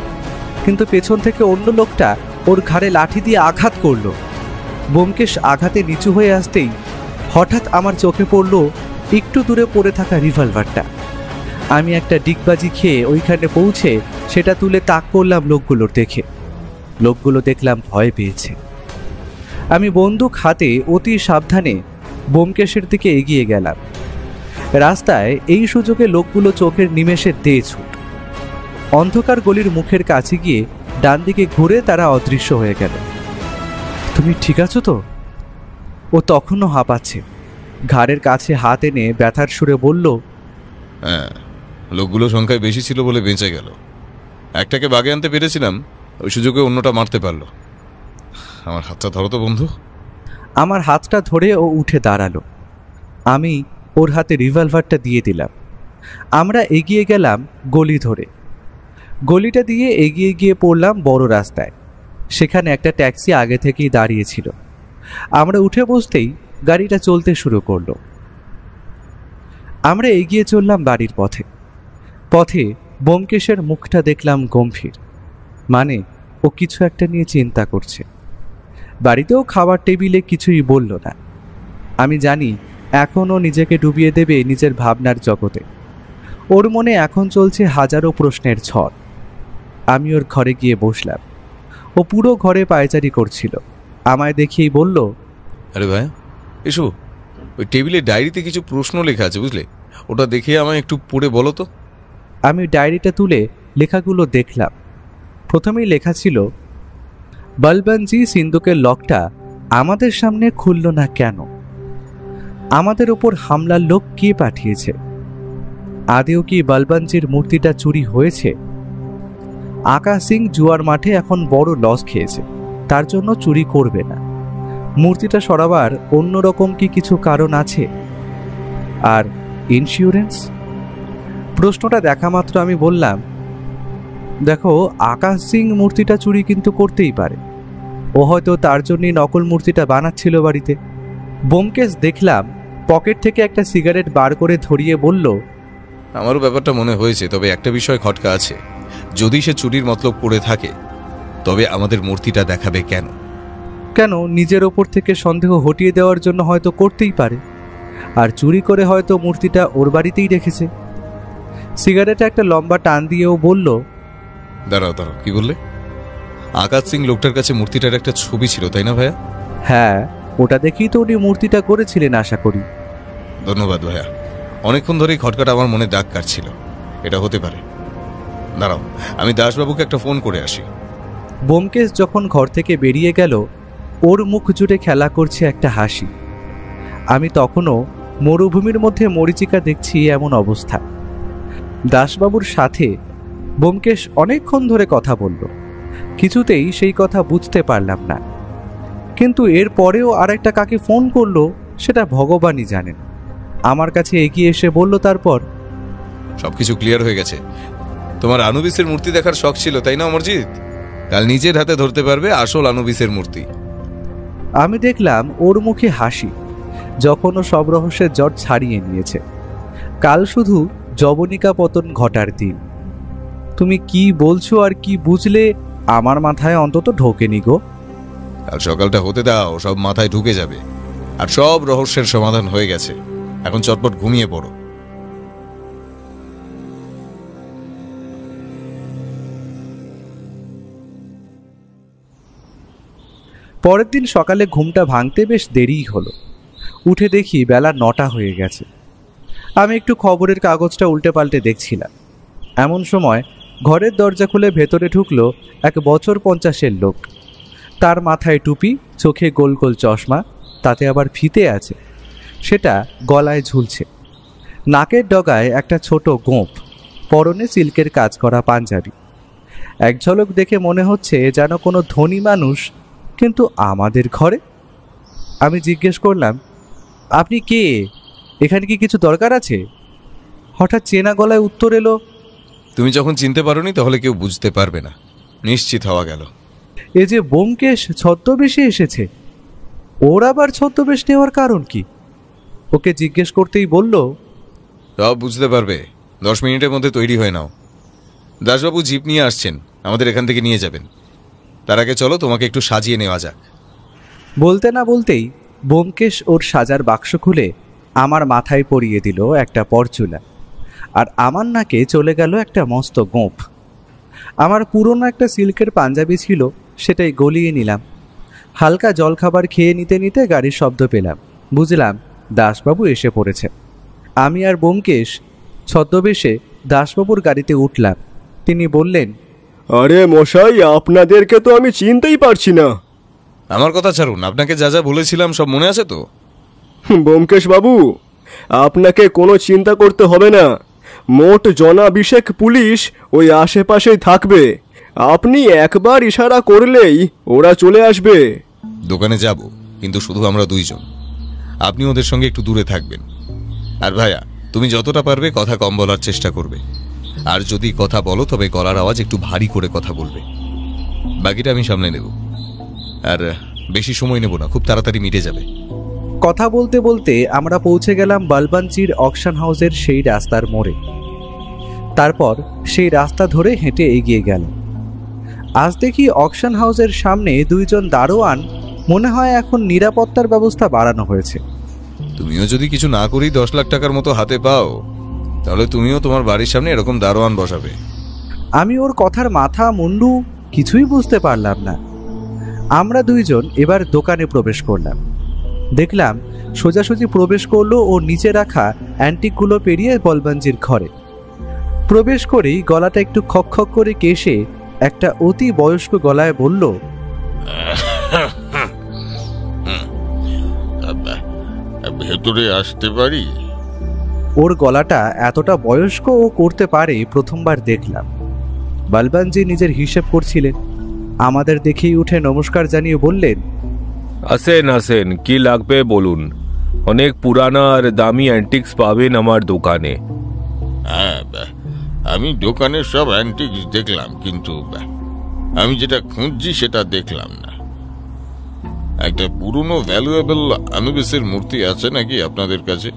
কিন্তু পেছন থেকে অন্য লোকটা ওর ঘাড়ে লাঠি দিয়ে আঘাত করলো। ব্যোমকেশ আঘাতে নিচু হয়ে আসতেই হঠাৎ আমার চোখে পড়ল একটু দূরে পড়ে থাকা রিভলভারটা। আমি একটা ডিগবাজি খেয়ে ওইখানে পৌঁছে সেটা তুলে তাক করলাম লোকগুলোর দেখে। লোকগুলো দেখলাম ভয় পেয়েছে। আমি বন্দুক হাতে অতি সাবধানে ব্যোমকেশের দিকে এগিয়ে গেলাম। রাস্তায় এই সুযোগে লোকগুলো চোখের নিমেষে দে ছুট। অন্ধকার গলির মুখের কাছে গিয়ে ডান দিকে ঘুরে তারা অদৃশ্য হয়ে গেল। তুমি ঠিক আছো তো? ও তখনও হাঁপাচ্ছে। ঘাড়ের কাছে হাত এনে ব্যথার সুরে বলল, হ্যাঁ, লোকগুলো সংখ্যায় বেশি ছিল বলে বেঁচে গেল। একটাকে বাগে আনতে পেরেছিলাম, ওই সুযোগে অন্যটা মারতে পারলো। আমার হাতটা ধরো তো বন্ধু। আমার হাতটা ধরে ও উঠে দাঁড়ালো। আমি ওর হাতে রিভলভারটা দিয়ে দিলাম। আমরা এগিয়ে গেলাম গলি ধরে। গলিটা দিয়ে এগিয়ে গিয়ে পড়লাম বড় রাস্তায়। সেখানে একটা ট্যাক্সি আগে থেকেই দাঁড়িয়েছিল। আমরা উঠে বসতেই গাড়িটা চলতে শুরু করলো। আমরা এগিয়ে চললাম বাড়ির পথে। পথে ব্যোমকেশের মুখটা দেখলাম গম্ভীর, মানে ও কিছু একটা নিয়ে চিন্তা করছে। বাড়িতেও খাবার টেবিলে কিছুই বলল না। আমি জানি এখনও নিজেকে ডুবিয়ে দেবে নিজের ভাবনার জগতে। ওর মনে এখন চলছে হাজারো প্রশ্নের ঝড়। আমি ওর ঘরে গিয়ে বসলাম। ও পুরো ঘরে পায়চারি করছিল। আমায় দেখেই বলল, আরে ভাই এসো, ওই টেবিলে ডায়েরিতে কিছু প্রশ্ন লেখা আছে বুঝলে, ওটা দেখে আমায় একটু পড়ে বলো তো। আমি ডায়েরিটা তুলে লেখাগুলো দেখলাম। প্রথমেই লেখা ছিল, বলবন্তজি সিন্ধুকের লকটা আমাদের সামনে খুলল না কেন? আমাদের ওপর হামলার লোক কে পাঠিয়েছে? আদেও কি বলবন্তজির মূর্তিটা চুরি হয়েছে? আকাশ সিং জুয়ার মাঠে এখন বড় লস খেয়েছে, তার জন্য চুরি করবে না। মূর্তিটা সরাবার অন্যরকম কি কিছু কারণ আছে? আর ইন্স্যুরেন্স? প্রশ্নটা দেখা মাত্র আমি বললাম, দেখো, আকাশ সিং মূর্তিটা চুরি কিন্তু করতেই পারে। ও হয়তো তার জন্যই নকল মূর্তিটা বানাচ্ছিল বাড়িতে। ব্যোমকেশ দেখলাম পকেট থেকে একটা সিগারেট বার করে ধরিয়ে বলল, আমারও ব্যাপারটা মনে হয়েছে, তবে একটা বিষয় খটকা আছে। যদি সে চুরির মতলব করে থাকে, তবে আমাদের মূর্তিটা দেখাবে কেন? কেন, নিজের ওপর থেকে সন্দেহ হটিয়ে দেওয়ার জন্য হয়তো করতেই পারে। আর চুরি করে হয়তো মূর্তিটা ওর বাড়িতেই রেখেছে। সিগারেটে একটা লম্বা টান দিয়েও বলল, দাঁড়াও দাঁড়াও, কি বললে? আকাশ সিং লোকটার কাছে মূর্তিটার একটা ছবি ছিল, তাই না ভাইয়া? হ্যাঁ, ওটা দেখেই তো উনি মূর্তিটা করেছিলেন আশা করি। ধন্যবাদ ভাইয়া, অনেকক্ষণ ধরেই খটকাটা আমার মনে দাগ কাটছিল। এটা হতে পারে। দাঁড়াও, আমি দাসবাবুকে একটা ফোন করে আসি। ব্যোমকেশ যখন ঘর থেকে বেরিয়ে গেল, ওর মুখ জুড়ে খেলা করছে একটা হাসি। আমি তখনও মরুভূমির মধ্যে মরীচিকা দেখছি এমন অবস্থা। দাসবাবুর সাথে ব্যোমকেশ অনেকক্ষণ ধরে কথা বলল। কিছুতেই সেই কথা বুঝতে পারলাম না। কিন্তু এর পরেও আর একটা কাকে ফোন করলো সেটা ভগবানই জানেন। আমার কাছে এগিয়ে এসে বলল তারপর, সবকিছু ক্লিয়ার হয়ে গেছে। তোমার আনুবিসের মূর্তি দেখার শখ ছিল, তাই না অমরজিৎ? কাল নিজের হাতে ধরতে পারবে আসল আনুবিসের মূর্তি। আমি দেখলাম ওর মুখে হাসি, যখন ও সব রহস্যের জট ছাড়িয়ে নিয়েছে। কাল শুধু যবনিকা পতন ঘটার দিন। তুমি কি বলছো আর কি বুঝলে আমার মাথায় অন্তত ঢোকেনি গো। কাল সকালটা হতে দাও, সব মাথায় ঢুকে যাবে। আর সব রহস্যের সমাধান হয়ে গেছে। এখন চটপট ঘুমিয়ে পড়ো। পরের দিন সকালে ঘুমটা ভাঙতে বেশ দেরিই হলো। উঠে দেখি বেলা 9টা হয়ে গেছে। আমি একটু খবরের কাগজটা উল্টে পাল্টে দেখছিলাম। এমন সময় ঘরের দরজা খুলে ভেতরে ঢুকলো এক বছর 50-এর লোক। তার মাথায় টুপি, চোখে গোল গোল চশমা, তাতে আবার ফিতে আছে, সেটা গলায় ঝুলছে। নাকের ডগায় একটা ছোট গোঁফ, পরনে সিল্কের কাজ করা পাঞ্জাবি। এক ঝলক দেখে মনে হচ্ছে যেন কোনো ধনী মানুষ, কিন্তু আমাদের ঘরে। আমি জিজ্ঞেস করলাম, আপনি কে? এখানে কি কিছু দরকার আছে? হঠাৎ চেনা গলায় উত্তর এলো, তুমি যখন চিনতে পারোনি তাহলে কেউ বুঝতে পারবে না। নিশ্চিত হওয়া গেল। এ যে ব্যোমকেশ ছদ্মবেশে এসেছে। ওর আবার ছদ্মবেশ নেওয়ার কারণ কি? ওকে জিজ্ঞেস করতেই বলল, সব বুঝতে পারবে। 10 মিনিটের মধ্যে তৈরি হয়ে নাও। দাসবাবু জিপ নিয়ে আসছেন, আমাদের এখান থেকে নিয়ে যাবেন। তার আগে চলো তোমাকে একটু সাজিয়ে নেওয়া যাক। বলতে না বলতেই ব্যোমকেশ ওর সাজার বাক্স খুলে আমার মাথায় পরিয়ে দিল একটা পরচুলা, আর আমার নাকে চলে গেল একটা মস্ত গোঁফ। আমার পুরনো একটা সিল্কের পাঞ্জাবি ছিল, সেটাই গলিয়ে নিলাম। হালকা জলখাবার খেয়ে নিতে নিতে গাড়ির শব্দ পেলাম। বুঝলাম দাসবাবু এসে পড়েছে। আমি আর ব্যোমকেশ ছদ্মবেশে দাসবাবুর গাড়িতে উঠলাম। তিনি বললেন, আরে মশাই, আপনাদেরকে তো আমি চিনতেই পারছি না। আমার কথা ছাড়ুন, আপনাকে যা যা বলেছিলাম সব মনে আছে তো? ব্যোমকেশ বাবু, আপনাকে কোনো চিন্তা করতে হবে না। মোট জনাবিশেক পুলিশ ওই আশেপাশেই থাকবে। আপনি একবার ইশারা করলেই ওরা চলে আসবে। দোকানে যাব, কিন্তু শুধু আমরা দুইজন। আপনি ওদের সঙ্গে একটু দূরে থাকবেন। আর ভাইয়া, তুমি যতটা পারবে কথা কম বলার চেষ্টা করবে। আর যদি কথা বলো তবে গলার আওয়াজ একটু ভারী করে কথা বলবে। বাকিটা আমি সামনে নেব। আর বেশি সময় নেব না, খুব তাড়াতাড়ি মিটে যাবে। কথা বলতে বলতে আমরা পৌঁছে গেলাম বালবানজির অকশন হাউসের সেই রাস্তার মোড়ে। তারপর সেই রাস্তা ধরে হেঁটে এগিয়ে গেল। আজ দেখি অকশন হাউসের সামনে দুইজন দারোয়ান, মনে হয় এখন নিরাপত্তার ব্যবস্থা বাড়ানো হয়েছে। তুমিও যদি কিছু না করেই 10 লাখ টাকার মতো হাতে পাও, তাহলে তুমিও তোমার বাড়ির সামনে এরকম দারোয়ান বসাবে। আমি ওর কথার মাথা মুন্ডু কিছুই বুঝতে পারলাম না। আমরা দুইজন এবার দোকানে প্রবেশ করলাম। দেখলাম সোজাসুজি প্রবেশ করলো ও নিচে রাখা অ্যান্টিকগুলো পেরিয়ে বলবানজির ঘরে। প্রবেশ করেই গলাটা একটু খক করে কেশে একটা অতি বয়স্ক গলায় বলল, ভেতরে আসতে পারি? ওর গলাটা এতটা বয়স্ক ও করতে পারে প্রথমবার দেখলাম। বলবানজি নিজের হিসেব করছিলেন। আমাদের দেখেই উঠে নমস্কার জানিয়ে বললেন, আসেন আসেন, কি লাগবে বলুন। অনেক পুরানা আর দামি অ্যান্টিক্স পাবেন আমার দোকানে। হ্যাঁ, আমি দোকানের সব অ্যান্টিক্স দেখলাম, কিন্তু আমি যেটা খুঁজছি সেটা দেখলাম না। একটা পুরনো ভ্যালুয়েবল আনুবিসের মূর্তি আছে নাকি আপনাদের কাছে?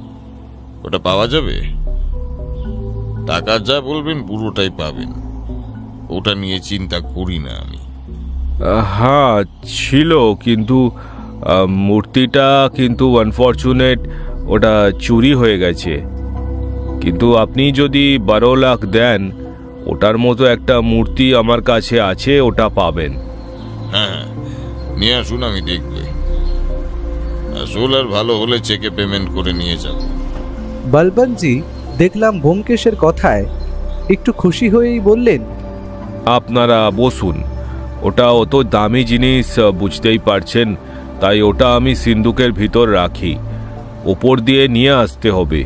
ওটা পাওয়া যাবে? টাকা যা বলবেন পুরোটাই পাবেন। ওটা নিয়ে চিন্তা করি না আমি। হ্যাঁ ছিল, কিন্তু মূর্তিটা কিন্তু আনফর্চুনেট, ওটা চুরি হয়ে গেছে। কিন্তু আপনি যদি 12 লাখ দেন, ওটার মতো একটা মূর্তি আমার কাছে আছে, ওটা পাবেন। হ্যাঁ, নিয়ে আসুন, আমি দেখবে। আসল আর ভালো হলে চেকে পেমেন্ট করে নিয়ে যাব। বলবানজি দেখলাম ব্যোমকেশের কথায় একটু খুশি হয়েই বললেন, আপনারা বসুন। ওটা অত দামি জিনিস, বুঝতেই পারছেন, তাই ওটা আমি সিন্দুকের ভিতর রাখি। ওপর দিয়ে নিয়ে আসতে হবে।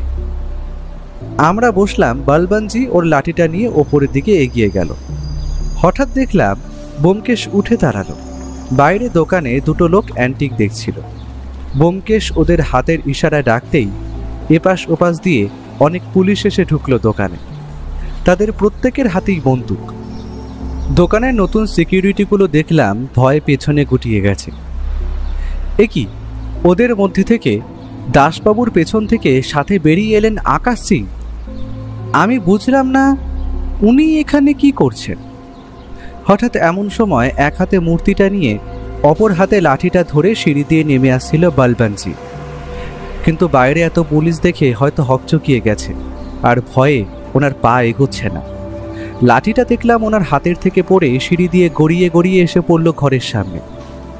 আমরা বসলাম। বলবানজি ওর লাঠিটা নিয়ে ওপরের দিকে এগিয়ে গেল। হঠাৎ দেখলাম ব্যোমকেশ উঠে দাঁড়ালো। বাইরে দোকানে দুটো লোক অ্যান্টিক দেখছিল। ব্যোমকেশ ওদের হাতের ইশারায় ডাকতেই এপাশ ওপাশ দিয়ে অনেক পুলিশ এসে ঢুকলো দোকানে। তাদের প্রত্যেকের হাতেই বন্দুক। দোকানের নতুন সিকিউরিটিগুলো দেখলাম ভয়ে পেছনে গুটিয়ে গেছে। কি, ওদের মধ্যে থেকে দাসবাবুর পেছন থেকে সাথে বেরিয়ে এলেন আকাশ সিং। আমি বুঝলাম না উনি এখানে কি করছেন। হঠাৎ এমন সময় এক হাতে মূর্তিটা নিয়ে অপর হাতে লাঠিটা ধরে সিঁড়ি দিয়ে নেমে আসছিল বলবানজি। কিন্তু বাইরে এত পুলিশ দেখে হয়তো হকচকিয়ে গেছে, আর ভয়ে ওনার পা এগোচ্ছে না। লাঠিটা দেখলাম ওনার হাতের থেকে পড়ে সিঁড়ি দিয়ে গড়িয়ে গড়িয়ে এসে পড়ল ঘরের সামনে।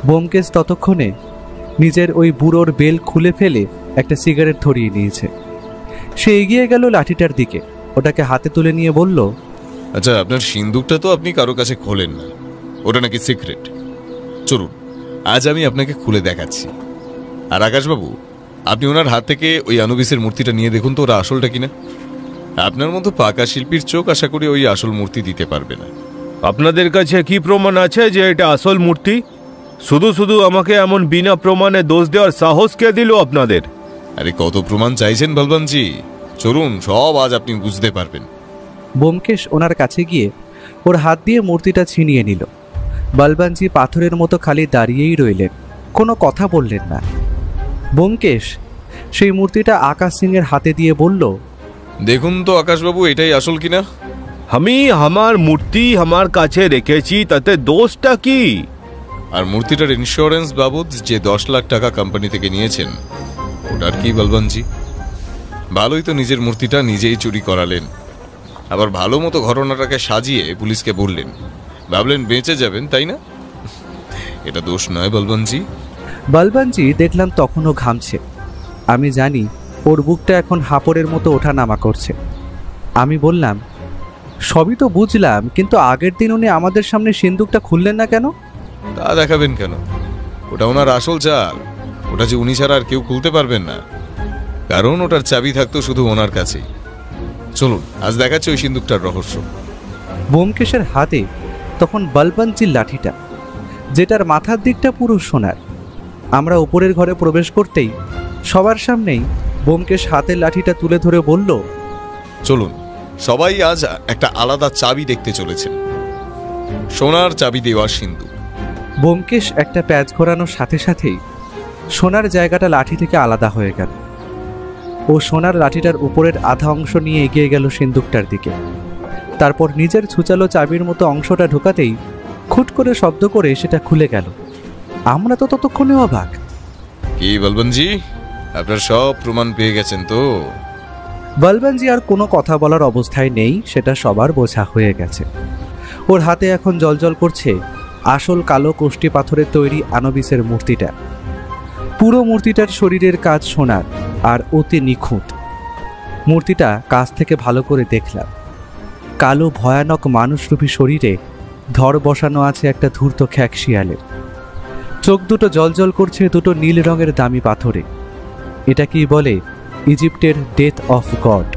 ব্যোমকেশ ততক্ষণে নিজের ওই বুড়োর বেল খুলে ফেলে একটা সিগারেট ধরিয়ে নিয়েছে। সে এগিয়ে গেল লাঠিটার দিকে, ওটাকে হাতে তুলে নিয়ে বলল, আচ্ছা, আপনার সিন্দুকটা তো আপনি কারো কাছে খোলেন না, ওটা নাকি সিক্রেট। চলুন, আজ আমি আপনাকে খুলে দেখাচ্ছি। আর আকাশবাবু, আপনি ওনার হাত থেকে ওই আনুবিসের মূর্তিটা নিয়ে দেখুন তো ওরা আসলটা কিনা। আপনার মতো পাকা শিল্পীর চোখ আশা করি ওই আসল মূর্তি দিতে পারবে না। আপনাদের কাছে কি প্রমাণ আছে যে এটা আসল মূর্তি? শুধু শুধু আমাকে এমন বিনা প্রমাণে দোষ দেওয়ার সাহস কে দিল আপনাদের? আরে কত প্রমাণ চাইছেন বলবানজি? চলুন, সব আজ আপনি বুঝতে পারবেন। ব্যোমকেশ ওনার কাছে গিয়ে ওর হাত দিয়ে মূর্তিটা ছিনিয়ে নিল। বলবানজি পাথরের মতো খালি দাঁড়িয়েই রইলেন, কোনো কথা বললেন না। ব্যোমকেশ সেই মূর্তিটা আকাশ সিংয়ের হাতে দিয়ে বলল, দেখুন তো আকাশবাবু, এটাই আসল কিনা। আমি আমার মূর্তি আমার কাছে রেখেছি, তাতে দোষটা কি? আর মূর্তিটার ইন্স্যুরেন্স বাবদ যে 10 লাখ টাকা কোম্পানি থেকে নিয়েছেন, ওটার কি বলবানজি? ভালোই তো নিজের মূর্তিটা নিজেই চুরি করালেন, আবার ভালো মতো ঘটনাটাকে সাজিয়ে পুলিশকে বললেন, ভাবলেন বেঁচে যাবেন, তাই না? এটা দোষ নয় বলবানজি। বলবানজি দেখলাম তখনও ঘামছে। আমি জানি ওর বুকটা এখন হাঁপড়ের মতো ওঠানামা করছে। আমি বললাম, সবই তো বুঝলাম, কিন্তু আগের দিন উনি আমাদের সামনে সিন্দুকটা খুললেন না কেন? তা দেখাবেন কেন? ওটা ওনার আসল চাল। ওটা যে উনি ছাড়া আর কেউ খুলতে পারবেন না, কারণ ওটার চাবি থাকতো শুধু ওনার কাছেই। চলুন আজ দেখাচ্ছে ওই সিন্দুকটার রহস্য। ব্যোমকেশের হাতে তখন বলবন্তজির লাঠিটা, যেটার মাথার দিকটা পুরো সোনার। আমরা উপরের ঘরে প্রবেশ করতেই সবার সামনেই ব্যোমকেশ হাতের লাঠিটা তুলে ধরে বলল, চলুন সবাই আজ একটা আলাদা চাবি দেখতে চলেছেন, সোনার চাবি দেওয়া সিন্ধুক। ব্যোমকেশ একটা প্যাচ ঘোরানোর সাথে সাথেই সোনার জায়গাটা লাঠি থেকে আলাদা হয়ে গেল। ও সোনার লাঠিটার উপরের আধা অংশ নিয়ে এগিয়ে গেল সিন্দুকটার দিকে। তারপর নিজের ছুচালো চাবির মতো অংশটা ঢোকাতেই খুট করে শব্দ করে সেটা খুলে গেল। আমরা তো ততক্ষণে অবাক। কি বলবনজি, আপনার সব প্রমাণ পেয়ে গেছেন তো? বলবনজি আর কোনো কথা বলার অবস্থায় নেই, সেটা সবার বোঝা হয়ে গেছে। ওর হাতে এখন জ্বলজ্বল করছে আসল কালো কোষ্টি পাথরের তৈরি আনুবিসের মূর্তিটা। পুরো মূর্তিটার শরীরের কাজ সোনার আর অতি নিখুঁত। মূর্তিটা কাছ থেকে ভালো করে দেখলাম। কালো ভয়ানক মানুষরূপী শরীরে ধর বসানো আছে একটা ধূর্ত খ্যাক শিয়ালের। চোখ দুটো জ্বলজ্বল করছে দুটো নীল রঙের দামি পাথরে। এটাকেই বলে ইজিপ্টের ডেথ অফ গড।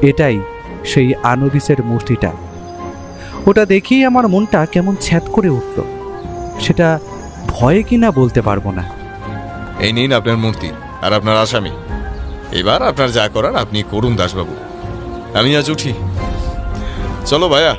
এটাই সেই আনুবিসের মূর্তিটা। ওটা দেখেই আমার মনটা কেমন ছ্যাদ করে উঠল। সেটা ভয়ে কিনা বলতে পারবো না। এই নিন আপনার মূর্তি আর আপনার আসামি। এবার আপনার যা করার আপনি করুন দাসবাবু। আমি আজ উঠি। চলো ভাইয়া।